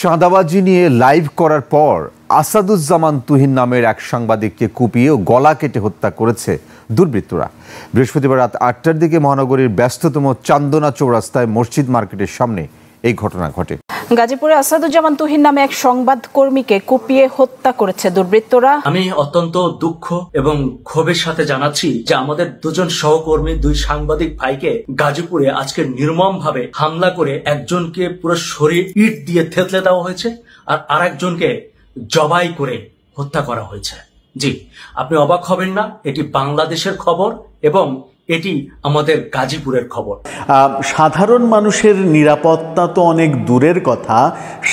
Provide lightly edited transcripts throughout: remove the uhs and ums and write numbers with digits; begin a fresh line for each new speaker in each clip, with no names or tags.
চাঁদাবাজি নিয়ে লাইভ করার পর আসাদুজ্জামান তুহিন নামের এক সাংবাদিককে কুপিয়ে ও গলা কেটে হত্যা করেছে দুর্বৃত্তরা। বৃহস্পতিবার রাত ৮টার দিকে মহানগরীর ব্যস্ততম চান্দনা চৌরাস্তায় মসজিদ মার্কেটের সামনে এই ঘটনা ঘটে।
গাজীপুরে আসাদুজ্জামান তুহিন নামে এক সংবাদকর্মীকে কুপিয়ে হত্যা করেছে দুর্বৃত্তরা।
আমি অত্যন্ত দুঃখ এবং ক্ষোভের সাথে জানাচ্ছি যে আমাদের দুজন সহকর্মী, দুই সাংবাদিক ভাইকে গাজীপুরে আজকে নির্মমভাবে হামলা করে একজনকে পুরো শরীর ইট দিয়ে থেতলে দেওয়া হয়েছে আর আরেকজনকে জবাই করে হত্যা করা হয়েছে। জি, আপনি অবাক হবেন না, এটি বাংলাদেশের খবর এবং এটি আমাদের গাজীপুরের খবর।
সাধারণ মানুষের নিরাপত্তা তো অনেক দূরের কথা,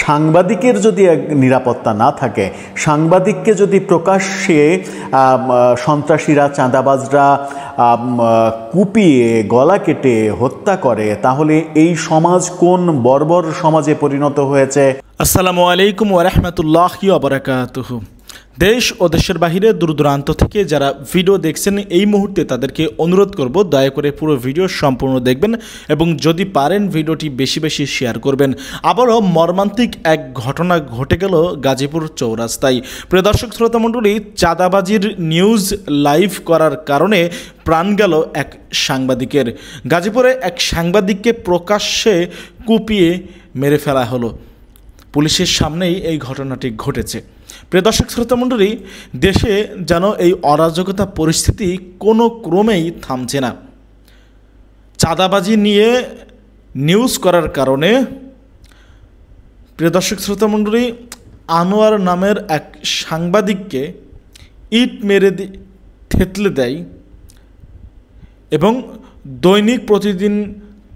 সাংবাদিকের যদি নিরাপত্তা না থাকে, সাংবাদিককে যদি প্রকাশ্যে সন্ত্রাসীরা, চাঁদাবাজরা কুপিয়ে গলা কেটে হত্যা করে, তাহলে এই সমাজ কোন বর্বর সমাজে পরিণত হয়েছে।
আসসালামু আলাইকুম ওয়া রাহমাতুল্লাহি ওয়া বারাকাতুহু। দেশ ও দেশের বাহিরে দূর দূরান্ত থেকে যারা ভিডিও দেখছেন এই মুহূর্তে তাদেরকে অনুরোধ করব, দয়া করে পুরো ভিডিও সম্পূর্ণ দেখবেন এবং যদি পারেন ভিডিওটি বেশি বেশি শেয়ার করবেন। আবারও মর্মান্তিক এক ঘটনা ঘটে গেল গাজীপুর চৌরাস্তায়। প্রিয় দর্শক শ্রোতা মণ্ডলী, চাঁদাবাজির নিউজ লাইভ করার কারণে প্রাণ গেল এক সাংবাদিকের। গাজীপুরে এক সাংবাদিককে প্রকাশ্যে কুপিয়ে মেরে ফেলা হলো। পুলিশের সামনেই এই ঘটনাটি ঘটেছে। প্রিয় দর্শক শ্রোতা মণ্ডলী, দেশে যেন এই অরাজকতা পরিস্থিতি কোনো ক্রমেই থামছে না। চাঁদাবাজি নিয়ে নিউজ করার কারণে প্রিয় দর্শক শ্রোতা মণ্ডলী, আনোয়ার নামের এক সাংবাদিককে ইট মেরে থেতলে দেয় এবং দৈনিক প্রতিদিন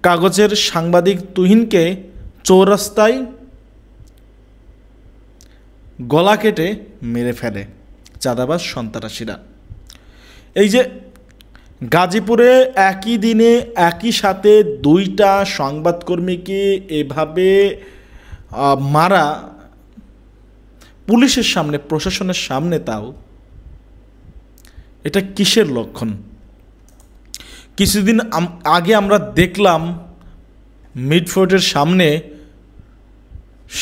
কাগজের সাংবাদিক তুহিনকে চৌরাস্তায় গলা কেটে মেরে ফেলে চাঁদাবাজ সন্ত্রাসীরা। এই যে গাজীপুরে একই দিনে একই সাথে দুইটা সংবাদকর্মীকে এভাবে মারা, পুলিশের সামনে, প্রশাসনের সামনে, তাও এটা কিসের লক্ষণ? কিছুদিন আগে আমরা দেখলাম মিডফোর্টের সামনে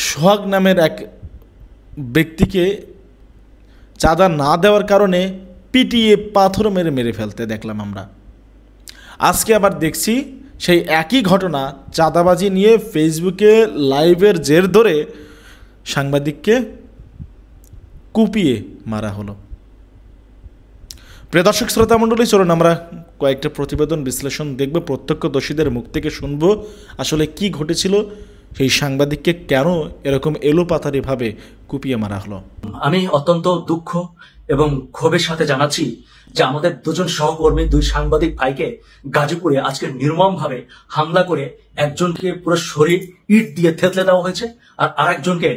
সোহাগ নামের এক ব্যক্তিকে চাঁদা না দেওয়ার কারণে পিটিয়ে পাথর মেরে ফেলতে দেখলাম আমরা। আজকে আবার দেখছি সেই একই ঘটনা, চাঁদাবাজি নিয়ে ফেসবুকে লাইভের জের ধরে সাংবাদিককে কুপিয়ে মারা হলো। প্রিয় দর্শক শ্রোতা মণ্ডলী, চলুন আমরা কয়েকটা প্রতিবেদন বিশ্লেষণ দেখব, প্রত্যক্ষদর্শীদের মুখ থেকে শুনবো আসলে কি ঘটেছিল, সেই সাংবাদিককে কেন এরকম এলোপাতারিভাবে কুপিয়ে মারা হলো।
আমি অত্যন্ত দুঃখ এবং ক্ষোভের সাথে জানাচ্ছি যে আমাদের দুজন সহকর্মী, দুই সাংবাদিক ভাইকে গাজীপুরে আজকে নির্মমভাবে হামলা করে একজনকে পুরো শরীর ইট দিয়ে থেতলে দেওয়া হয়েছে আর আরেকজনকে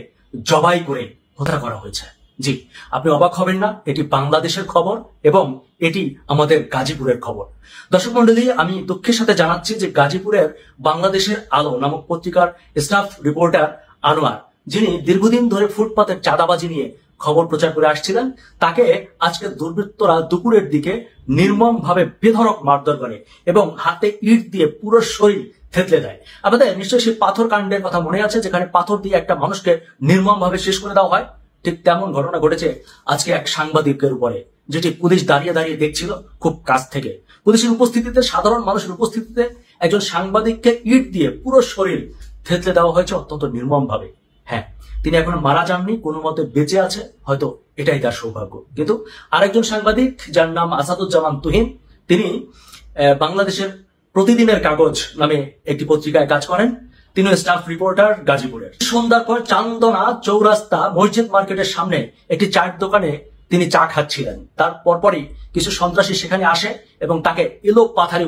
জবাই করে হত্যা করা হয়েছে। জি, আপনি অবাক হবেন না, এটি বাংলাদেশের খবর এবং এটি আমাদের গাজীপুরের খবর। দর্শক মন্ডলী, আমি দুঃখের সাথে জানাচ্ছি যে গাজীপুরের বাংলাদেশের আলো নামক পত্রিকার স্টাফ রিপোর্টার আনোয়ার, যিনি দীর্ঘদিন ধরে ফুটপাতের চাঁদাবাজি নিয়ে খবর প্রচার করে আসছিলেন, তাকে আজকে দুর্বৃত্তরা দুপুরের দিকে নির্মমভাবে বেধড়ক মারধর করে এবং হাতে ইট দিয়ে পুরো শরীর থেতলে দেয়। আপনাদের নিশ্চয়ই সেই পাথর কাণ্ডের কথা মনে আছে, যেখানে পাথর দিয়ে একটা মানুষকে নির্মমভাবে শেষ করে দেওয়া হয়। ঠিক তেমন ঘটনা ঘটেছে আজকে এক সাংবাদিকের উপরে, যেটি পুলিশ দাঁড়িয়ে দাঁড়িয়ে দেখছিল খুব কাছ থেকে। পুলিশের উপস্থিতিতে, সাধারণ মানুষের উপস্থিতিতে একজন সাংবাদিককে ইট দিয়ে পুরো শরীর থেতলে দেওয়া হয়েছে অত্যন্ত নির্মমভাবে। হ্যাঁ, তিনি এখন মারা যাননি, কোনো মতে বেঁচে আছে, হয়তো এটাই তার সৌভাগ্য। কিন্তু আরেকজন সাংবাদিক, যার নাম আসাদুজ্জামান তুহিন, তিনি বাংলাদেশের প্রতিদিনের কাগজ নামে একটি পত্রিকায় কাজ করেন। তিনি স্টাফ রিপোর্টার গাজীপুরের। সন্ধ্যার পর চান্দনা চৌরাস্তা মসজিদ মার্কেটের সামনে একটি চায়ের দোকানে তিনি চা খাচ্ছিলেন। তার পরপরই কিছু সন্ত্রাসী সেখানে আসে এবং তাকে এলো পাথারি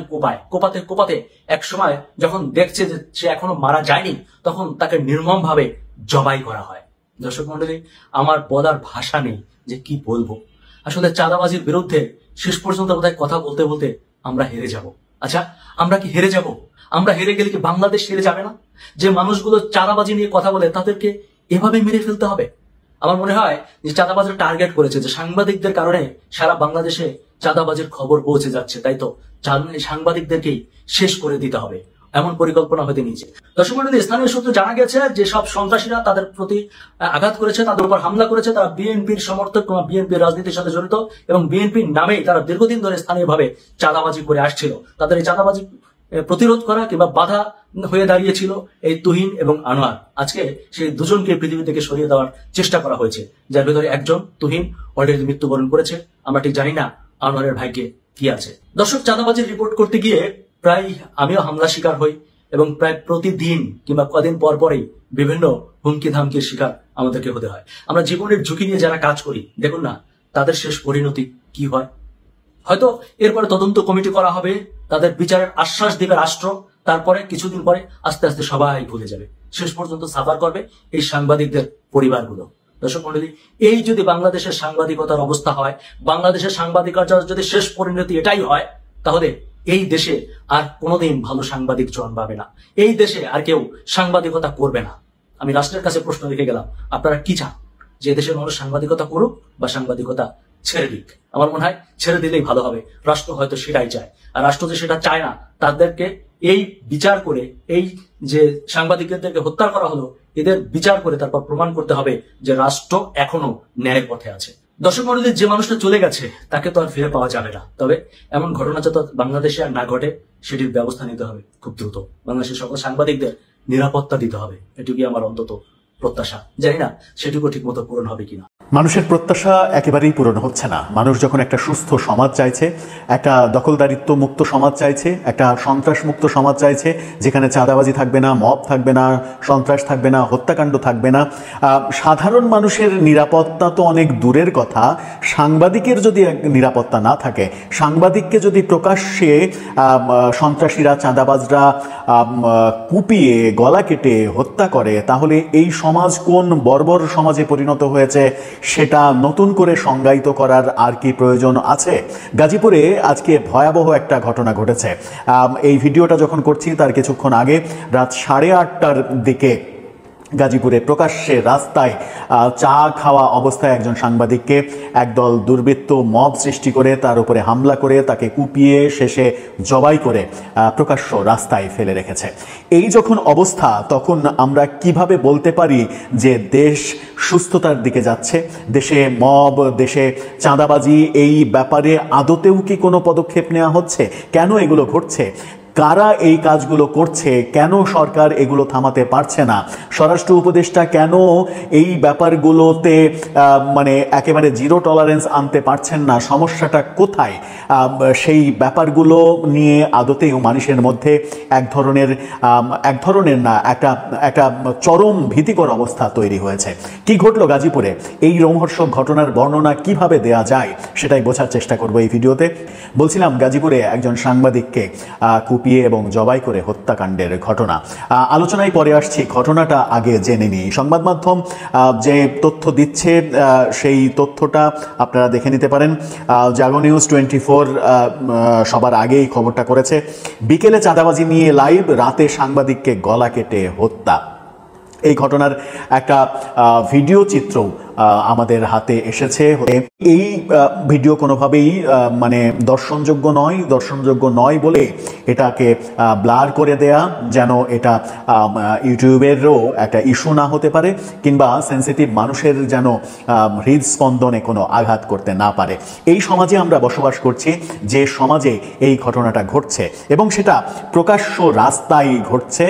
কোপাতে কোপাতে এক সময় যখন দেখছে যে সে এখনো মারা যায়নি, তখন তাকে নির্মমভাবে জবাই করা হয়। দর্শক মন্ডলী, আমার বলার ভাষা নেই যে কি বলবো। আসলে চাঁদাবাজির বিরুদ্ধে শেষ পর্যন্ত বোধহয় কথা বলতে বলতে আমরা হেরে যাব। আচ্ছা, আমরা কি হেরে যাব? আমরা হেরে গেলে কি বাংলাদেশ হেরে যাবে না? যে মানুষগুলো চাঁদাবাজি নিয়ে কথা বলে তাদেরকে এভাবে মেরে ফেলতে হবে? আমার মনে হয় যে চাঁদাবাজের টার্গেট করেছে, যে সাংবাদিকদের কারণে সারা বাংলাদেশে চাঁদাবাজির খবর পৌঁছে যাচ্ছে, তাই তো সাংবাদিকদেরকেই শেষ করে দিতে হবে। এমন পরিকল্পনা হতে নিয়েছে। দর্শক মণ্ডলী, স্থানীয় সূত্রে জানা গেছে যে সব সন্ত্রাসীরা তাদের প্রতি আঘাত করেছে, তাদের উপর হামলা করেছে, তারা বিএনপির সমর্থক, বিএনপির রাজনীতির সাথে জড়িত এবং বিএনপির নামেই তারা দীর্ঘদিন ধরে স্থানীয়ভাবে চাঁদাবাজি করে আসছিল। তাদের এই চাঁদাবাজি প্রতিরোধ করা কিংবা বাধা হয়ে দাঁড়িয়েছিল এই তুহিন এবং আনোয়ার। আজকে সেই দুজনকে পৃথিবী থেকে সরিয়ে দেওয়ার চেষ্টা করা হয়েছে, যার ভিতরে একজন তুহিন অলরেডি মৃত্যুবরণ করেছে। আমরা ঠিক জানি না আনোয়ারের ভাইকে কি আছে। দর্শক, চাঁদাবাজির রিপোর্ট করতে গিয়ে প্রায় আমিও হামলা শিকার হই এবং প্রায় প্রতিদিন কিংবা কদিন পর পরেই বিভিন্ন হুমকি ধামকির শিকার আমাদেরকে হতে হয়। আমরা জীবনের ঝুঁকি নিয়ে যারা কাজ করি, দেখুন না তাদের শেষ পরিণতি কি হয়। হয়তো এরপরে তদন্ত কমিটি করা হবে, তাদের বিচারের আশ্বাস দেবে রাষ্ট্র, তারপরে কিছুদিন পরে আস্তে আস্তে সবাই ভুলে যাবে। শেষ পর্যন্ত সাফার করবে এই সাংবাদিকদের পরিবারগুলো। দর্শক মণ্ডলী, এই যদি বাংলাদেশের সাংবাদিকতার অবস্থা হয়, বাংলাদেশের সাংবাদিকতার যদি শেষ পরিণতি এটাই হয়, তাহলে এই দেশে আর কোনোদিন ভালো সাংবাদিক জন্মাবে না। এই দেশে আর কেউ সাংবাদিকতা করবে না। আমি রাষ্ট্রের কাছে প্রশ্ন রেখে গেলাম, আপনারা কি চান? যে দেশের মানুষ সাংবাদিকতা করুক বা সাংবাদিকতা ছেড়ে দিক? আমার মনে হয় ছেড়ে দিলেই ভালো হবে। রাষ্ট্র হয়তো সেটাই চায়, আর রাষ্ট্র যে সেটা চায় না, তাদেরকে এই বিচার করে, এই যে সাংবাদিকদেরকে হত্যা করা হলো, এদের বিচার করে তারপর প্রমাণ করতে হবে যে রাষ্ট্র এখনো ন্যায়ের পথে আছে। দর্শক মণ্ডলী, যে মানুষটা চলে গেছে তাকে তো আর ফিরে পাওয়া যাবে না, তবে এমন ঘটনা যাতে বাংলাদেশে আর না ঘটে সেটির ব্যবস্থা নিতে হবে খুব দ্রুত। বাংলাদেশের সকল সাংবাদিকদের নিরাপত্তা দিতে হবে, এটুকুই আমার অন্তত প্রত্যাশা। জানি না সেটুকু ঠিক মতো পূরণ হবে কিনা।
মানুষের প্রত্যাশা একেবারেই পূরণ হচ্ছে না। মানুষ যখন একটা সুস্থ সমাজ চাইছে, একটা দখলদারিত্ব মুক্ত সমাজ চাইছে, একটা সন্ত্রাস মুক্ত সমাজ চাইছে, যেখানে চাঁদাবাজি থাকবে না, মব থাকবে না, সন্ত্রাস থাকবে না, হত্যাকাণ্ড থাকবে না, সাধারণ মানুষের নিরাপত্তা তো অনেক দূরের কথা, সাংবাদিকের যদি নিরাপত্তা না থাকে, সাংবাদিককে যদি প্রকাশ্যে সন্ত্রাসীরা, চাঁদাবাজরা কুপিয়ে গলা কেটে হত্যা করে, তাহলে এই সমাজ কোন বর্বর সমাজে পরিণত হয়েছে সেটা নতুন করে সংজ্ঞায়িত করার আর কি প্রয়োজন আছে? গাজীপুরে আজকে ভয়াবহ একটা ঘটনা ঘটেছে। এই ভিডিওটা যখন করছি তার কিছুক্ষণ আগে রাত 8:30টার দিকে গাজীপুরে প্রকাশ্যে রাস্তায় চা খাওয়া অবস্থায় একজন সাংবাদিককে একদল দুর্বৃত্ত মব সৃষ্টি করে তার উপরে হামলা করে তাকে কুপিয়ে শেষে জবাই করে প্রকাশ্য রাস্তায় ফেলে রেখেছে। এই যখন অবস্থা, তখন আমরা কিভাবে বলতে পারি যে দেশ সুস্থতার দিকে যাচ্ছে? দেশে মব, দেশে চাঁদাবাজি, এই ব্যাপারে আদতেও কি কোনো পদক্ষেপ নেওয়া হচ্ছে? কেন এগুলো ঘটছে? কারা এই কাজগুলো করছে? কেন সরকার এগুলো থামাতে পারছে না? স্বরাষ্ট্র উপদেষ্টা কেন এই ব্যাপারগুলোতে মানে একেবারে জিরো টলারেন্স আনতে পারছেন না? সমস্যাটা কোথায়? সেই ব্যাপারগুলো নিয়ে আদতেও মানুষের মধ্যে এক ধরনের না, একটা চরম ভীতিকর অবস্থা তৈরি হয়েছে। কি ঘটলো গাজীপুরে? এই রোমহর্ষক ঘটনার বর্ণনা কিভাবে দেয়া যায় সেটাই বোঝার চেষ্টা করবো এই ভিডিওতে। বলছিলাম, গাজীপুরে একজন সাংবাদিককে কুপিয়ে এবং জবাই করে হত্যাকাণ্ডের ঘটনা আলোচনায় পরে আসছি। ঘটনাটা আগে জেনে নিই। সংবাদ মাধ্যম যে তথ্য দিচ্ছে সেই তথ্যটা আপনারা দেখে নিতে পারেন। জাগো নিউজ 24 সবার আগেই খবরটা করেছে। বিকেলে চাঁদাবাজি নিয়ে লাইভ, রাতে সাংবাদিককে গলা কেটে হত্যা। এই ঘটনার একটা ভিডিও চিত্র আমাদের হাতে এসেছে। এই ভিডিও কোনোভাবেই মানে দর্শনযোগ্য নয় বলে এটাকে ব্লার করে দেয়া, যেন এটা ইউটিউবেরও একটা ইস্যু না হতে পারে, কিংবা সেন্সিটিভ মানুষের যেন হৃদস্পন্দনে কোনো আঘাত করতে না পারে। এই সমাজে আমরা বসবাস করছি, যে সমাজে এই ঘটনাটা ঘটছে এবং সেটা প্রকাশ্য রাস্তায় ঘটছে,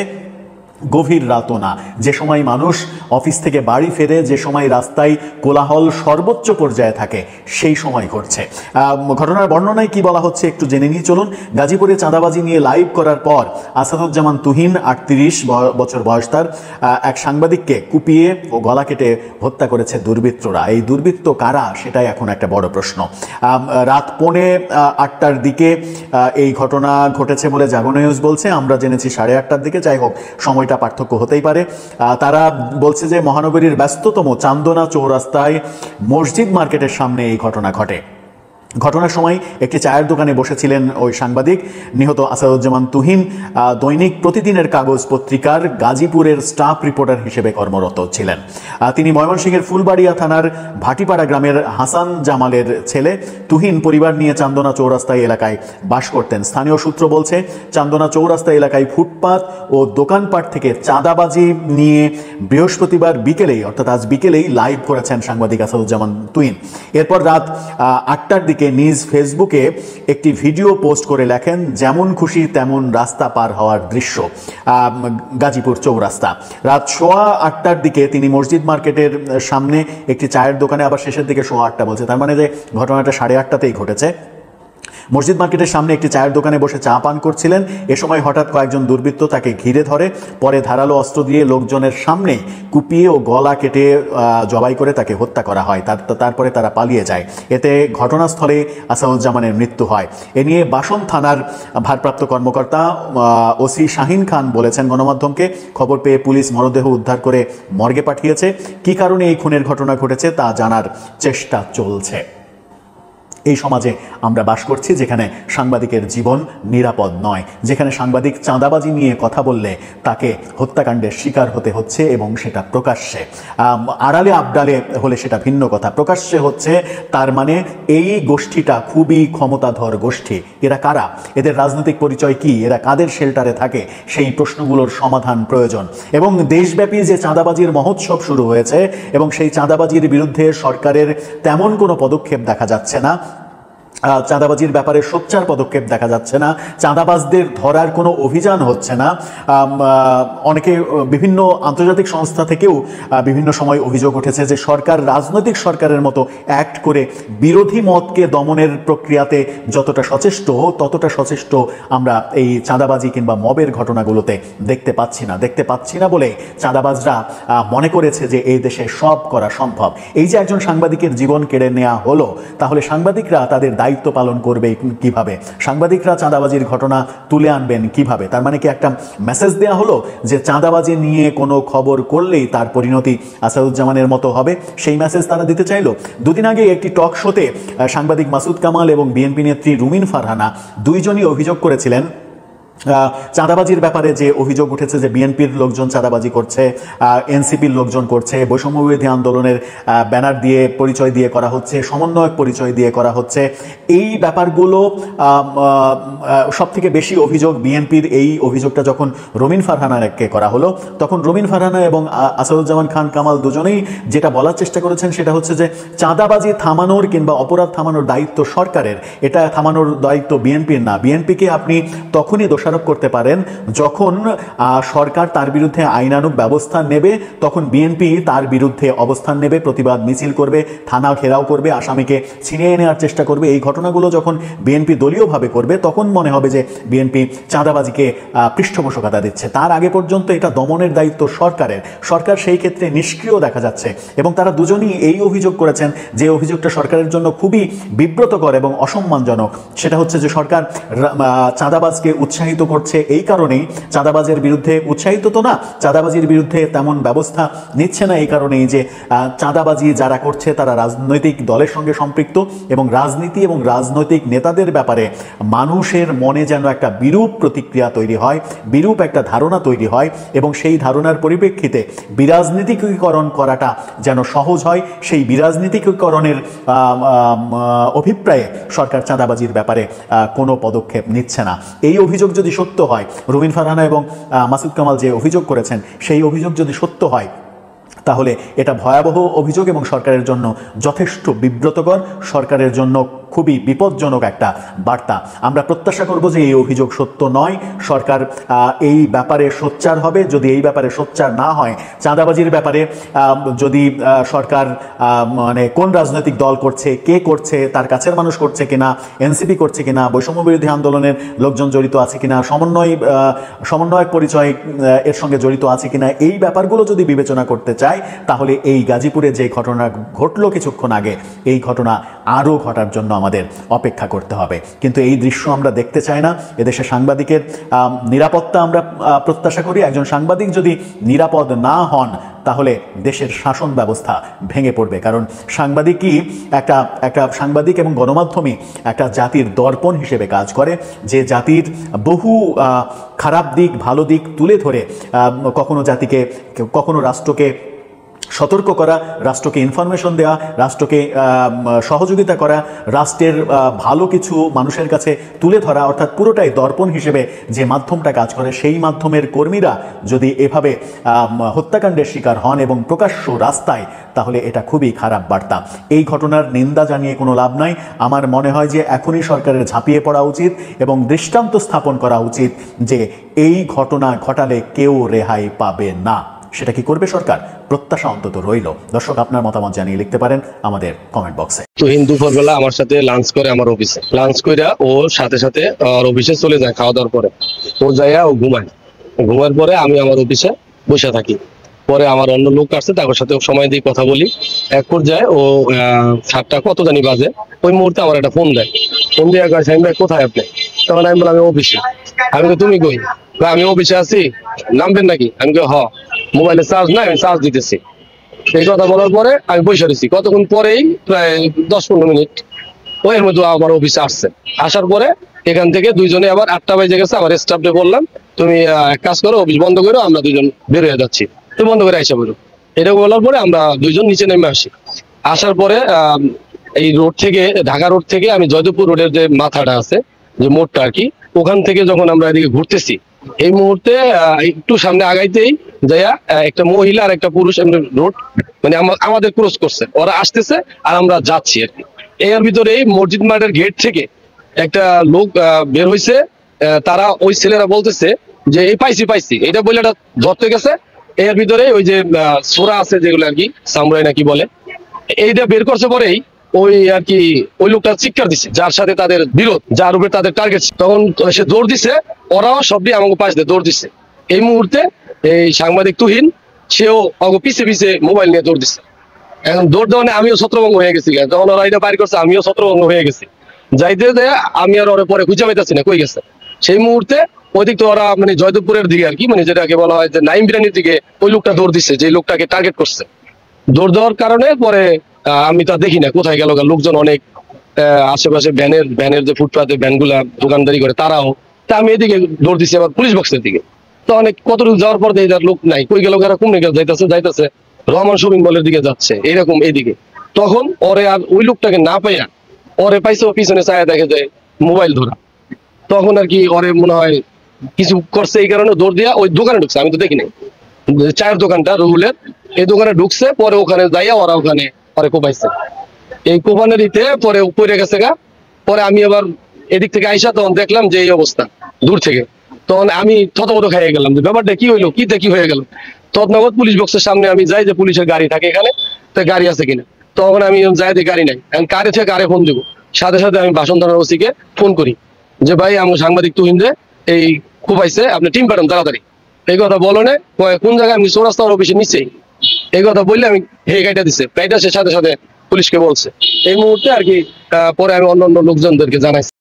গভীর রাতও না, যে সময় মানুষ অফিস থেকে বাড়ি ফেরে, যে সময় রাস্তায় কোলাহল সর্বোচ্চ পর্যায়ে থাকে, সেই সময় ঘটছে। ঘটনার বর্ণনায় কি বলা হচ্ছে একটু জেনে নিয়ে চলুন। গাজীপুরে চাঁদাবাজি নিয়ে লাইভ করার পর আসাদুজ্জামান তুহিন, 38 বছর বয়স তার, এক সাংবাদিককে কুপিয়ে ও গলা কেটে হত্যা করেছে দুর্বৃত্তরা। এই দুর্বৃত্ত কারা সেটাই এখন একটা বড় প্রশ্ন। রাত 8:45টার দিকে এই ঘটনা ঘটেছে বলে জাগো নিউজ বলছে। আমরা জেনেছি 8:30টার দিকে। যাই হোক, সময়টা পার্থক্য হতেই পারে। তারা বলছে যে মহানগরীর ব্যস্ততম চান্দনা চৌরাস্তায় মসজিদ মার্কেটের সামনে এই ঘটনা ঘটে। ঘটনার সময় একটি চায়ের দোকানে বসেছিলেন ওই সাংবাদিক। নিহত আসাদুজ্জামান তুহিন দৈনিক প্রতিদিনের কাগজ পত্রিকার গাজীপুরের স্টাফ রিপোর্টার হিসেবে কর্মরত ছিলেন। তিনি ময়মনসিংহের ফুলবাড়িয়া থানার ভাটিপাড়া গ্রামের হাসান জামালের ছেলে। তুহিন পরিবার নিয়ে চান্দনা চৌরাস্তা এলাকায় বাস করতেন। স্থানীয় সূত্র বলছে, চান্দনা চৌরাস্তা এলাকায় ফুটপাত ও দোকানপাট থেকে চাঁদাবাজি নিয়ে বৃহস্পতিবার বিকেলেই, অর্থাৎ আজ বিকেলেই লাইভ করেছেন সাংবাদিক আসাদুজ্জামান তুহিন। এরপর রাত 8টার দিকে নিজ ফেসবুকে একটি ভিডিও পোস্ট করে লেখেন, যেমন খুশি তেমন রাস্তা পার হওয়ার দৃশ্য গাজীপুর চৌরাস্তা। রাত 8:15টার দিকে তিনি মসজিদ মার্কেটের সামনে একটি চায়ের দোকানে, আবার শেষের দিকে 8:15 বলছে, তার মানে যে ঘটনাটা 8:30তেই ঘটেছে। মসজিদ মার্কেটের সামনে একটি চায়ের দোকানে বসে চা পান করছিলেন। এ সময় হঠাৎ কয়েকজন দুর্বৃত্ত তাকে ঘিরে ধরে, পরে ধারালো অস্ত্র দিয়ে লোকজনের সামনেই কুপিয়ে ও গলা কেটে জবাই করে তাকে হত্যা করা হয়। তারপরে তারা পালিয়ে যায়। এতে ঘটনাস্থলে আসাদুজ্জামানের মৃত্যু হয়। এ নিয়ে বাসন থানার ভারপ্রাপ্ত কর্মকর্তা ওসি শাহিন খান বলেছেন গণমাধ্যমকে, খবর পেয়ে পুলিশ মরদেহ উদ্ধার করে মর্গে পাঠিয়েছে। কী কারণে এই খুনের ঘটনা ঘটেছে তা জানার চেষ্টা চলছে। এই সমাজে আমরা বাস করছি যেখানে সাংবাদিকের জীবন নিরাপদ নয়, যেখানে সাংবাদিক চাঁদাবাজি নিয়ে কথা বললে তাকে হত্যাকাণ্ডের শিকার হতে হচ্ছে, এবং সেটা প্রকাশ্যে। আড়ালে আবডালে হলে সেটা ভিন্ন কথা, প্রকাশ্যে হচ্ছে। তার মানে এই গোষ্ঠীটা খুবই ক্ষমতাধর গোষ্ঠী। এরা কারা? এদের রাজনৈতিক পরিচয় কি? এরা কাদের শেল্টারে থাকে? সেই প্রশ্নগুলোর সমাধান প্রয়োজন। এবং দেশব্যাপী যে চাঁদাবাজির মহোৎসব শুরু হয়েছে, এবং সেই চাঁদাবাজির বিরুদ্ধে সরকারের তেমন কোনো পদক্ষেপ দেখা যাচ্ছে না, চাঁদাবাজির ব্যাপারে সোচ্চার পদক্ষেপ দেখা যাচ্ছে না, চাঁদাবাজদের ধরার কোনো অভিযান হচ্ছে না। অনেকে বিভিন্ন আন্তর্জাতিক সংস্থা থেকেও বিভিন্ন সময় অভিযোগ উঠেছে যে সরকার রাজনৈতিক সরকারের মতো অ্যাক্ট করে বিরোধী মতকে দমনের প্রক্রিয়াতে যতটা সচেষ্ট, ততটা সচেষ্ট আমরা এই চাঁদাবাজি কিংবা মবের ঘটনাগুলোতে দেখতে পাচ্ছি না বলে চাঁদাবাজরা মনে করেছে যে এই দেশে সব করা সম্ভব। এই যে একজন সাংবাদিকের জীবন কেড়ে নেওয়া হলো, তাহলে সাংবাদিকরা তাদের দায়িত্ব পালন করবে কিভাবে? সাংবাদিকরা চাঁদাবাজির ঘটনা তুলে আনবেন কিভাবে? তার মানে কি একটা মেসেজ দেওয়া হলো যে চাঁদাবাজি নিয়ে কোনো খবর করলেই তার পরিণতি আসাদুজ্জামানের মতো হবে? সেই মেসেজ তারা দিতে চাইলো। দুদিন আগে একটি টক শোতে সাংবাদিক মাসুদ কামাল এবং বিএনপি নেত্রী রুমিন ফারহানা দুইজনই অভিযোগ করেছিলেন চাঁদাবাজির ব্যাপারে। যে অভিযোগ উঠেছে যে বিএনপির লোকজন চাঁদাবাজি করছে, এনসিপির লোকজন করছে, বৈষম্যবিরোধী আন্দোলনের ব্যানার দিয়ে পরিচয় দিয়ে করা হচ্ছে, সমন্বয়ক পরিচয় দিয়ে করা হচ্ছে। এই ব্যাপারগুলো সব থেকে বেশি অভিযোগ বিএনপির। এই অভিযোগটা যখন রুমিন ফারহানাকে করা হলো, তখন রুমিন ফারহানা এবং আসাদুজ্জামান খান কামাল দুজনেই যেটা বলার চেষ্টা করেছেন সেটা হচ্ছে যে চাঁদাবাজি থামানোর কিংবা অপরাধ থামানোর দায়িত্ব সরকারের, এটা থামানোর দায়িত্ব বিএনপির না। বিএনপিকে আপনি তখনই দোষারোপ করতে পারেন যখন সরকার তার বিরুদ্ধে আইনানুগ ব্যবস্থা নেবে, তখন বিএনপি তার বিরুদ্ধে অবস্থান নেবে, প্রতিবাদ মিছিল করবে, থানা ঘেরাও করবে, আসামিকে ছিনিয়ে নেওয়ার চেষ্টা করবে। এই ঘটনাগুলো যখন বিএনপি দলীয়ভাবে করবে, তখন মনে হবে যে বিএনপি চাঁদাবাজিকে পৃষ্ঠপোষকতা দিচ্ছে। তার আগে পর্যন্ত এটা দমনের দায়িত্ব সরকারের। সরকার সেই ক্ষেত্রে নিষ্ক্রিয় দেখা যাচ্ছে, এবং তারা দুজনই এই অভিযোগ করেছেন যে অভিযোগটা সরকারের জন্য খুবই বিব্রতকর এবং অসম্মানজনক। সেটা হচ্ছে যে সরকার চাঁদাবাজকে উৎসাহিত করছে এই কারণেই, চাঁদাবাজের বিরুদ্ধে উৎসাহিত তো না, চাঁদাবাজির বিরুদ্ধে তেমন ব্যবস্থা নিচ্ছে না এই কারণেই যে চাঁদাবাজি যারা করছে তারা রাজনৈতিক দলের সঙ্গে সম্পৃক্ত, এবং রাজনীতি এবং রাজনৈতিক নেতাদের ব্যাপারে মানুষের মনে যেন একটা বিরূপ প্রতিক্রিয়া তৈরি হয়, বিরূপ একটা ধারণা তৈরি হয়, এবং সেই ধারণার পরিপ্রেক্ষিতে বিরাজনীতিকরণ করাটা যেন সহজ হয়। সেই বিরাজনীতিকরণের অভিপ্রায়ে সরকার চাঁদাবাজির ব্যাপারে কোনো পদক্ষেপ নিচ্ছে না। এই অভিযোগ যদি সত্য হয়, রুমিন ফারহানা এবং মাসুদ কামাল যে অভিযোগ করেছেন সেই অভিযোগ যদি সত্য হয়, তাহলে এটা ভয়াবহ অভিযোগ এবং সরকারের জন্য যথেষ্ট বিব্রতকর, সরকারের জন্য খুবই বিপজ্জনক একটা বার্তা। আমরা প্রত্যাশা করব যে এই অভিযোগ সত্য নয়, সরকার এই ব্যাপারে সোচ্চার হবে। যদি এই ব্যাপারে সোচ্চার না হয়, চাঁদাবাজির ব্যাপারে যদি সরকার মানে কোন রাজনৈতিক দল করছে, কে করছে, তার কাছের মানুষ করছে কিনা, এনসিপি করছে কিনা, বৈষম্য বিরোধী আন্দোলনের লোকজন জড়িত আছে কিনা, সমন্বয়ক পরিচয় এর সঙ্গে জড়িত আছে কিনা, এই ব্যাপারগুলো যদি বিবেচনা করতে চায়, তাহলে এই গাজীপুরে যে ঘটনা ঘটলো কিছুক্ষণ আগে, এই ঘটনা আরও ঘটার জন্য আমাদের অপেক্ষা করতে হবে। কিন্তু এই দৃশ্য আমরা দেখতে চাই না। এদেশে সাংবাদিকের নিরাপত্তা আমরা প্রত্যাশা করি। একজন সাংবাদিক যদি নিরাপদ না হন তাহলে দেশের শাসন ব্যবস্থা ভেঙে পড়বে। কারণ সাংবাদিকই একটা সাংবাদিক এবং গণমাধ্যমই একটা জাতির দর্পণ হিসেবে কাজ করে, যে জাতির বহু খারাপ দিক ভালো দিক তুলে ধরে কখনো জাতিকে, কখনো রাষ্ট্রকে সতর্ক করা, রাষ্ট্রকে ইনফরমেশন দেওয়া, রাষ্ট্রকে সহযোগিতা করা, রাষ্ট্রের ভালো কিছু মানুষের কাছে তুলে ধরা, অর্থাৎ পুরোটাই দর্পণ হিসেবে যে মাধ্যমটা কাজ করে, সেই মাধ্যমের কর্মীরা যদি এভাবে হত্যাকাণ্ডের শিকার হন এবং প্রকাশ্য রাস্তায়, তাহলে এটা খুবই খারাপ বার্তা। এই ঘটনার নিন্দা জানিয়ে কোনো লাভ নাই। আমার মনে হয় যে এখনই সরকারের ঝাঁপিয়ে পড়া উচিত এবং দৃষ্টান্ত স্থাপন করা উচিত যে এই ঘটনা ঘটালে কেউ রেহাই পাবে না। সেটা কি করবে সরকার? প্রত্যাশা অন্তত রইল। দর্শক, আপনার মতামত জানিয়ে লিখতে পারেন আমাদের কমেন্ট বক্সে।
তুহিন দুপুরবেলা আমার সাথে লাঞ্চ করে আমার অফিসে, লাঞ্চ কইরা ও সাথে সাথে আমার অফিসে চলে যায়। খাওয়া দাওয়ার পরে ও যাইয়া ও ঘুমায়। ঘুমার পরে আমি আমার অফিসে বসে থাকি। পরে আমার অন্য লোক আসছে, তার সাথে সময় দিয়ে কথা বলি। এক পর্যায়ে ও 7টা কত জানি বাজে, ওই মুহূর্তে আমার একটা ফোন দেয়। ফোন দিয়ে সাইম ভাই কোথায় আপনি? তখন আমি বললাম আমি অফিসে। আমি তো তুমি কই? আমি অফিসে আছি, নামবেন নাকি? আমি হ, মোবাইলে চার্জ নাই, আমি চার্জ দিতেছি। এই কথা বলার পরে আমি বসে রয়েছি। কতক্ষণ পরেই প্রায় 10-15 মিনিট ওই মধ্যে আমার অফিসে আসছে। আসার পরে এখান থেকে দুইজনে আবার 8টা বাজে গেছে। আমার স্টাফকে বললাম তুমি এক কাজ করো, অফিস বন্ধ করো, আমরা দুজন বের হয়ে যাচ্ছি, তুমি বন্ধ করে আইসা বলো। এটা বলার পরে আমরা দুইজন নিচে নেমে আসি। আসার পরে এই রোড থেকে, ঢাকা রোড থেকে আমি জয়দেবপুর রোডের যে মাথাটা আছে, যে মোড়টা আর কি, ওখান থেকে যখন আমরা এদিকে ঘুরতেছি, এই মুহূর্তে একটু সামনে আগাইতেই যাইয়া একটা মহিলা আর একটা পুরুষ রোড মানে আমাদের ক্রস করছে। ওরা আসতেছে আর আমরা যাচ্ছি আর কি। এর ভিতরে এই মসজিদ মাঠের গেট থেকে একটা লোক বের হয়েছে। তারা ওই ছেলেরা বলতেছে যে এই পাইছি এটা বলে এটা ধরতে গেছে। এর ভিতরে ওই যে সোরা আছে যেগুলো আর কি, সামুরাই নাকি বলে, এইটা বের করছে। পরেই ওই আর কি ওই লোকটা চিৎকার দিচ্ছে, যার সাথে তাদের বিরোধ, যার উপরে তাদের টার্গেট। তখন সে দৌড় দিচ্ছে, ওরাও সবই আমাকে পাশ দিয়ে দৌড় দিচ্ছে। এই মুহূর্তে এই সাংবাদিক তুহিন, সেও আমাকে পিছে পিছে মোবাইল নিয়ে দৌড় দিচ্ছে। এখন দৌড় দেওয়া আমিও ছত্রভঙ্গ হয়ে গেছি। তখন ওরা এটা বাইর করছে, আমিও ছত্রভঙ্গ হয়ে গেছি। যাইতে আমি আর ওরা পরে খুঁজে পাইতেছি না কই গেছে। সেই মুহূর্তে ওইদিক তো ওরা মানে জয়দেবপুরের দিকে আর কি, মানে যেটাকে বলা হয় যে নাইম বিরিয়ানির দিকে, ওই লোকটা দৌড় দিচ্ছে, যে লোকটাকে টার্গেট করছে। দৌড় দেওয়ার কারণে পরে আমি তা দেখি না কোথায় গেল। লোকজন অনেক আশেপাশে ভ্যানের যে ফুটপাতে ভ্যানগুলা দোকানদারি করে তারাও, তা আমি এদিকে দৌড় দিচ্ছি আবার পুলিশ বক্সের দিকে। তো অনেক কতটুকু যাওয়ার পর দেখি লোক নাই, কই গেল, কোন যাইতেছে রহমান শপিং মলের দিকে যাচ্ছে, এইরকম এইদিকে। তখন ওরে আর ওই লোকটাকে না পাইয়া ওরে পাইছে পিছনে চায়া দেখে যায় মোবাইল ধরা। তখন আর কি ওরে মনে হয় কিছু করছে, এই কারণে দৌড় দিয়া ওই দোকানে ঢুকছে। আমি তো দেখি নাই, চায়ের দোকানটা রুহুলের, এই দোকানে ঢুকছে। পরে ওখানে যাইয়া ওরা ওখানে পরে কোপাইছে। এই কোপানের ইতে পরে পড়ে গেছে গা। পরে আমি আবার এদিক থেকে আইসা তখন দেখলাম যে এই অবস্থা দূর থেকে। তখন আমি থতমত খাইয়ে গেলাম যে ব্যাপারটা কি হইলো, কি হয়ে গেল। তৎনগত পুলিশ বক্সের সামনে আমি যাই যে পুলিশের গাড়ি থাকে এখানে, তো গাড়ি আছে কিনা। তখন আমি যাই যে গাড়ি নাই, কারে থেকে কারে ফোন দিব। সাথে সাথে আমি বাসন থানার ওসিকে ফোন করি যে ভাই আমার সাংবাদিক তুহিন যে এই কোপাইছে, আপনি টিম পাঠান তাড়াতাড়ি। এই কথা বলো না, কোন জায়গায় আমি চৌরাস্তার অফিসের নিচেই। এই কথা বললে আমি গাড়িটা দিচ্ছে, গাড়িটা সে সাথে সাথে পুলিশকে বলছে। এই মুহূর্তে আর কি পরে আমি অন্যান্য লোকজনদেরকে জানাইছি।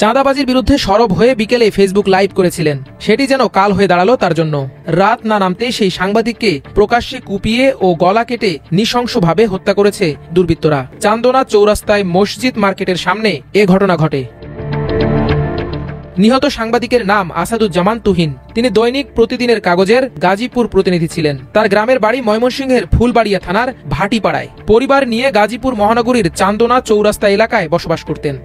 চাঁদাবাজির বিরুদ্ধে সরব হয়ে বিকেলে ফেসবুক লাইভ করেছিলেন, সেটি যেন কাল হয়ে দাঁড়ালো তার জন্য। রাত না নামতেই সেই সাংবাদিককে প্রকাশ্যে কুপিয়ে ও গলা কেটে নৃশংসভাবে হত্যা করেছে দুর্বৃত্তরা। চান্দনা চৌরাস্তায় মসজিদ মার্কেটের সামনে এ ঘটনা ঘটে। নিহত সাংবাদিকের নাম আসাদুজ্জামান তুহিন। তিনি দৈনিক প্রতিদিনের কাগজের গাজীপুর প্রতিনিধি ছিলেন। তার গ্রামের বাড়ি ময়মনসিংহের ফুলবাড়িয়া থানার ভাটিপাড়ায়। পরিবার নিয়ে গাজীপুর মহানগরীর চান্দনা চৌরাস্তা এলাকায় বসবাস করতেন।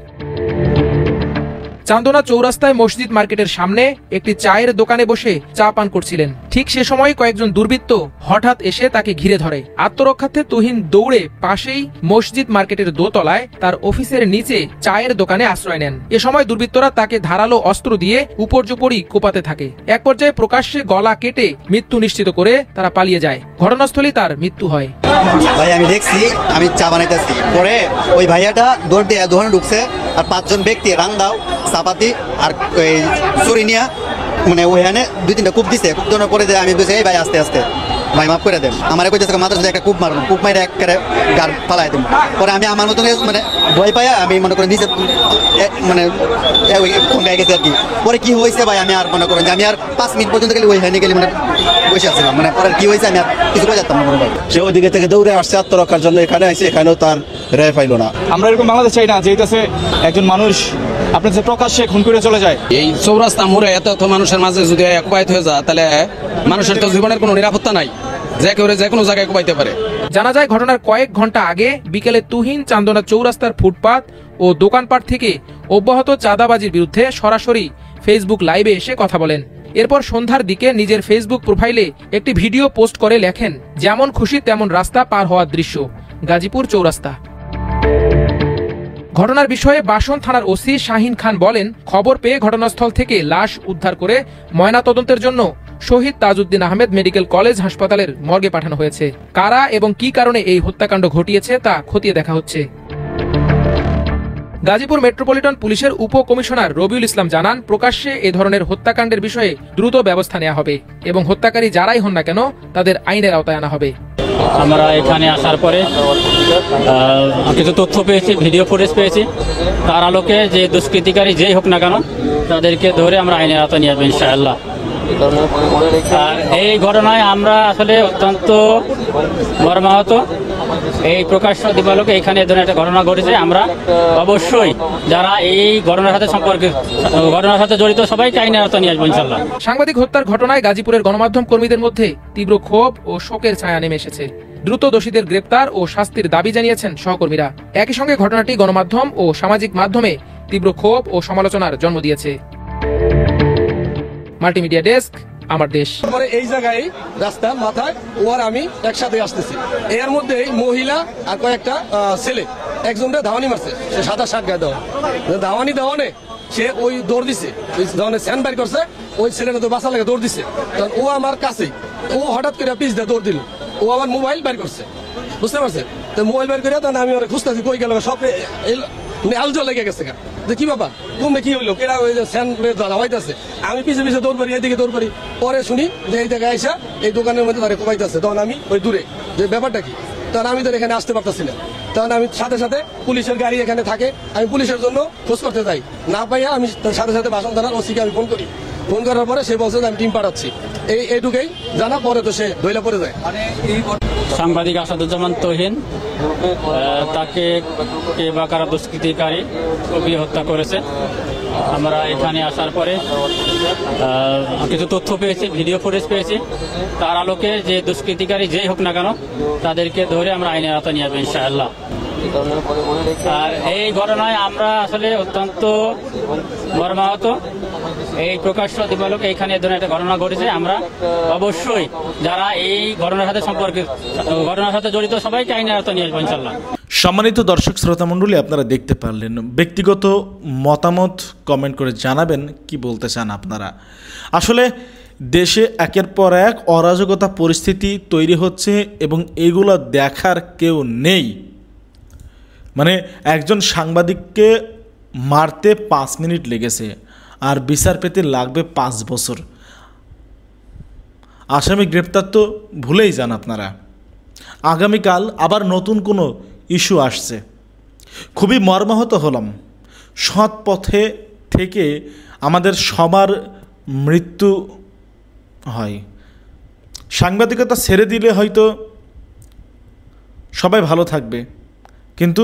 চান্দনা চৌরাস্তায় মসজিদ মার্কেটের সামনে একটি চায়ের দোকানে বসে চা পান করছিলেন। ঠিক সে সময় কয়েকজন দুর্বৃত্ত হঠাৎ এসে তাকে ঘিরে ধরে। আত্মরক্ষার্থে তুহিন দৌড়ে পাশেই মসজিদ মার্কেটের দোতলায় তার অফিসের নিচে চায়ের দোকানে আশ্রয় নেন। এ সময় দুর্বৃত্তরা তাকে ধারালো অস্ত্র দিয়ে উপর্যুপরি কোপাতে থাকে। এক পর্যায়ে প্রকাশ্যে গলা কেটে মৃত্যু নিশ্চিত করে তারা পালিয়ে যায়। ঘটনাস্থলেই তার মৃত্যু হয়।
ভাই আমি দেখছি, আমি চা বানাইতেছি, পরে ওই ভাইয়াটা দৌড় দিয়ে দোকানে ঢুকছে আর 5 জন ব্যক্তি রান্দাও চাপাতি আর ছুরি নিয়ে মানে ওইখানে 2-3টা কূপ দিছে। কূপ দেওয়ার পরে আমি বলছি এই ভাই আস্তে আস্তে ভাই মাফ করে দেন, আমার কইতেছে মাথার সাথে একটা কূপ মারুন, কূপ মাইরে একেবারে গার ফালাই দেন। পরে আমি আমার মতো মানে ভয় পাইয়া আমি মনে করেন নিচে মানে গায়ে গেছি আর কি। পরে কি হয়েছে ভাই আমি আর মনে করেন যে আমি আর 5 মিনিট পর্যন্ত গেলে ওই হয়নি গেলে মানে বসে আসছিলাম, মানে পরে কি হয়েছে আমি আর কিছু বোঝা যেতাম না। মনে হয়
সে ওইদিকে থেকে দৌড়ে আসছে আত্মরক্ষার জন্য, এখানে আসছে, এখানেও তার রেহাই পাইল না।
আমরা এরকম বাংলাদেশ চাই না যেটাছে একজন মানুষ আপনার প্রকাশ্যে খুন করে চলে যায়।
এই চৌরাস্তা মোড়ে এত মানুষের মাঝে যদি কুপাইতে হয়ে যায় তাহলে মানুষের তো জীবনের কোনো নিরাপত্তা নাই, যে কেউ যে কোনো জায়গায় কুপাইতে পারে।
জানা যায় ঘটনার কয়েক ঘন্টা আগে বিকেলে তুহিন চান্দনা চৌরাস্তার ফুটপাত ও দোকানপাট থেকে অব্যাহত চাঁদাবাজির বিরুদ্ধে সরাসরি ফেসবুক লাইভে এসে কথা বলেন। এরপর সন্ধ্যার দিকে নিজের ফেসবুক প্রোফাইলে একটি ভিডিও পোস্ট করে লেখেন, যেমন খুশি তেমন রাস্তা পার হওয়ার দৃশ্য, গাজীপুর চৌরাস্তা। ঘটনার বিষয়ে বাসন থানার ওসি শাহিন খান বলেন, খবর পেয়ে ঘটনাস্থল থেকে লাশ উদ্ধার করে ময়নাতদন্তের জন্য শহীদ তাজউদ্দিন আহমেদ মেডিকেল কলেজ হাসপাতালের মর্গে পাঠানো হয়েছে। কারা এবং কি কারণে এই হত্যাকাণ্ড ঘটিয়েছে তা খতিয়ে দেখা হচ্ছে। গাজীপুর মেট্রোপলিটন পুলিশের উপকমিশনার রবিউল ইসলাম জানান, প্রকাশ্যে এ ধরনের হত্যাকাণ্ডের বিষয়ে দ্রুত ব্যবস্থা নেওয়া হবে এবং হত্যাকারী যারাই হন না কেন তাদের আইনের আওতায় আনা হবে।
আমরা এখানে আসার পরে কিছু তথ্য পেয়েছি, ভিডিও ফুটেজ পেয়েছি, তার আলোকে যে দুষ্কৃতিকারী যেই হোক না কেন তাদেরকে ধরে আমরা আইনের আওতায় নিয়ে আসবো ইনশাআল্লাহ। আর এই ঘটনায় আমরা আসলে অত্যন্ত মর্মাহত। এই প্রকাশ্য দিবালোকে এখানে এ ধরনের একটা ঘটনা ঘটেছে, আমরা অবশ্যই যারা এই ঘটনার সাথে জড়িত সবাইকে আইনের আওতায় নিয়ে আসবো ইনশাআল্লাহ।
সাংবাদিক হত্যার ঘটনায় গাজীপুরের গণমাধ্যম কর্মীদের মধ্যে তীব্র ক্ষোভ ও শোকের ছায়া নেমে এসেছে। দ্রুত দোষীদের গ্রেপ্তার ও শাস্তির দাবি জানিয়েছেন সহকর্মীরা। একই সঙ্গে ঘটনাটি গণমাধ্যম ও সামাজিক মাধ্যমে তীব্র ক্ষোভ ও সমালোচনার জন্ম দিয়েছে। মাল্টিমিডিয়া ডেস্ক, আমার দেশ।
এই জায়গায় রাস্তা মাথায় ও আর আমি একসাথে আসতেছি, এর মধ্যে মহিলা আর কয়েকটা ছেলে একজনটা ধাওয়ানি মারছে, সে সাদা শার্ট গায়ে ধাওয়ানি দেওয়ানে সে ওই দৌড় দিছে, স্যান্ড বাইর করছে, ওই ছেলেটা তো বাসা লাগে দৌড় দিছে, কারণ ও আমার কাছেই, ও হঠাৎ করে পিস দিয়ে দৌড় দিল, ও আমার মোবাইল বাইর করছে, বুঝতে পারছে? তো মোবাইল বাইর করে তখন আমি ওরা খুঁজতেছি কই গেল, সব আলজো লেগে গেছে। কি বাবা তুমি কি হইলো, কেরা ওই ধাওয়াইতেছে, আমি পিছিয়ে পিছিয়ে দৌড় পারি, এদিকে দৌড় পারি, পরে শুনি যে এই জায়গায় আইসা এই দোকানের মধ্যে তারা কোপাইতেছে, তখন আমি ওই দূরে যে ব্যাপারটা কি, তখন আমি তো এখানে আসতে পারতেছি না, তখন আমি সাথে সাথে পুলিশের গাড়ি এখানে থাকে, আমি পুলিশের জন্য খোঁজ করতে যাই, না পাইয়া আমি সাথে সাথে বাসন থানার ওসিকে আমি ফোন করি, ফোন করার পরে সে বলছে যে আমি টিম পাঠাচ্ছি, এইটুকুই জানা, পরে তো সে ধইলা পড়ে যায়।
সাংবাদিক আসাদুজ্জামান তহিন, তাকে কে বা কারা দুষ্কৃতিকারী কুপিয়ে হত্যা করেছে। আমরা এখানে আসার পরে কিছু তথ্য পেয়েছি, ভিডিও ফুটেজ পেয়েছি, তার আলোকে যে দুষ্কৃতিকারী যেই হোক না কেন তাদেরকে ধরে আমরা আইনের আওতায় নিয়ে আসবো ইনশাআল্লাহ। আর এই ঘটনায় আমরা আসলে অত্যন্ত মর্মাহত। এই প্রকাশ্য দিবালোকে এখানে এ ধরনের একটা ঘটনা ঘটেছে, আমরা অবশ্যই যারা এই ঘটনার সাথে জড়িত সবাইকে আইনের আওতায় নিয়ে আসবো ইনশাআল্লাহ।
সম্মানিত দর্শক শ্রোতা মণ্ডলী, আপনারা দেখতে পারলেন। ব্যক্তিগত মতামত কমেন্ট করে জানাবেন কি বলতে চান আপনারা। আসলে দেশে একের পর এক অরাজকতা পরিস্থিতি তৈরি হচ্ছে এবং এগুলো দেখার কেউ নেই। মানে একজন সাংবাদিককে মারতে 5 মিনিট লেগেছে আর বিচার পেতে লাগবে 5 বছর। আসামি গ্রেপ্তার তো ভুলেই যান আপনারা। আগামীকাল আবার নতুন কোনো ইস্যু আসছে। খুবই মর্মাহত হলাম। সৎ পথে থেকে আমাদের সবার মৃত্যু হয়। সাংবাদিকতা ছেড়ে দিলে হয়তো সবাই ভালো থাকবে, কিন্তু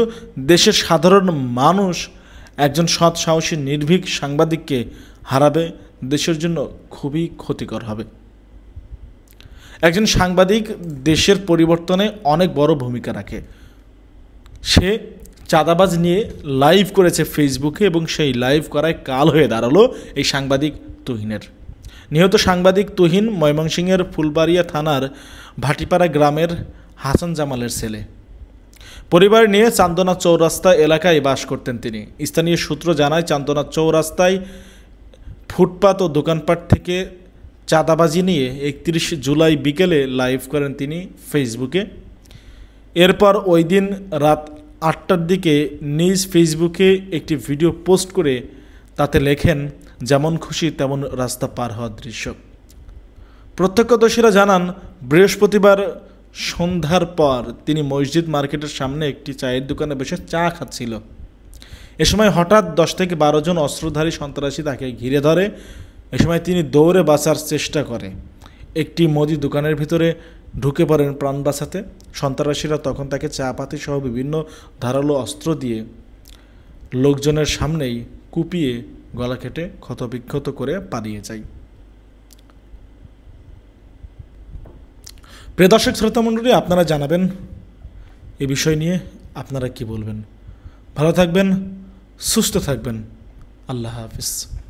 দেশের সাধারণ মানুষ একজন সৎ সাহসী নির্ভীক সাংবাদিককে হারাবে, দেশের জন্য খুবই ক্ষতিকর হবে। একজন সাংবাদিক দেশের পরিবর্তনে অনেক বড় ভূমিকা রাখে। সে চাঁদাবাজ নিয়ে লাইভ করেছে ফেসবুকে এবং সেই লাইভ করায় কাল হয়ে দাঁড়ালো এই সাংবাদিক তুহিনের। নিহত সাংবাদিক তুহিন ময়মনসিংহের ফুলবাড়িয়া থানার ভাটিপাড়া গ্রামের হাসান জামালের ছেলে। পরিবার নিয়ে চান্দনা চৌরাস্তা এলাকায় বাস করতেন তিনি। স্থানীয় সূত্র জানায়, চান্দনা চৌরাস্তায় ফুটপাত ও দোকানপাট থেকে চাঁদাবাজি নিয়ে 31 জুলাই বিকেলে লাইভ করেন তিনি ফেসবুকে। এরপর ওই দিন রাত 8টার দিকে নিজ ফেসবুকে একটি ভিডিও পোস্ট করে তাতে লেখেন, যেমন খুশি তেমন রাস্তা পার হওয়ার দৃশ্য। প্রত্যক্ষদর্শীরা জানান বৃহস্পতিবার সন্ধ্যার পর তিনি মসজিদ মার্কেটের সামনে একটি চায়ের দোকানে বসে চা খাচ্ছিল। এ সময় হঠাৎ 10 থেকে 12 জন অস্ত্রধারী সন্ত্রাসী তাকে ঘিরে ধরে। এ সময় তিনি দৌড়ে বাঁচার চেষ্টা করে একটি মুদি দোকানের ভিতরে ঢুকে পড়েন প্রাণ বাঁচাতে। সন্ত্রাসীরা তখন তাকে চা পাতি সহ বিভিন্ন ধারালো অস্ত্র দিয়ে লোকজনের সামনেই কুপিয়ে গলা কেটে ক্ষতবিক্ষত করে পালিয়ে যায়। প্রিয় দর্শক শ্রোতা মণ্ডলী, আপনারা জানাবেন এই বিষয় নিয়ে আপনারা কি বলবেন। ভালো থাকবেন, সুস্থ থাকবেন। আল্লাহ হাফিজ।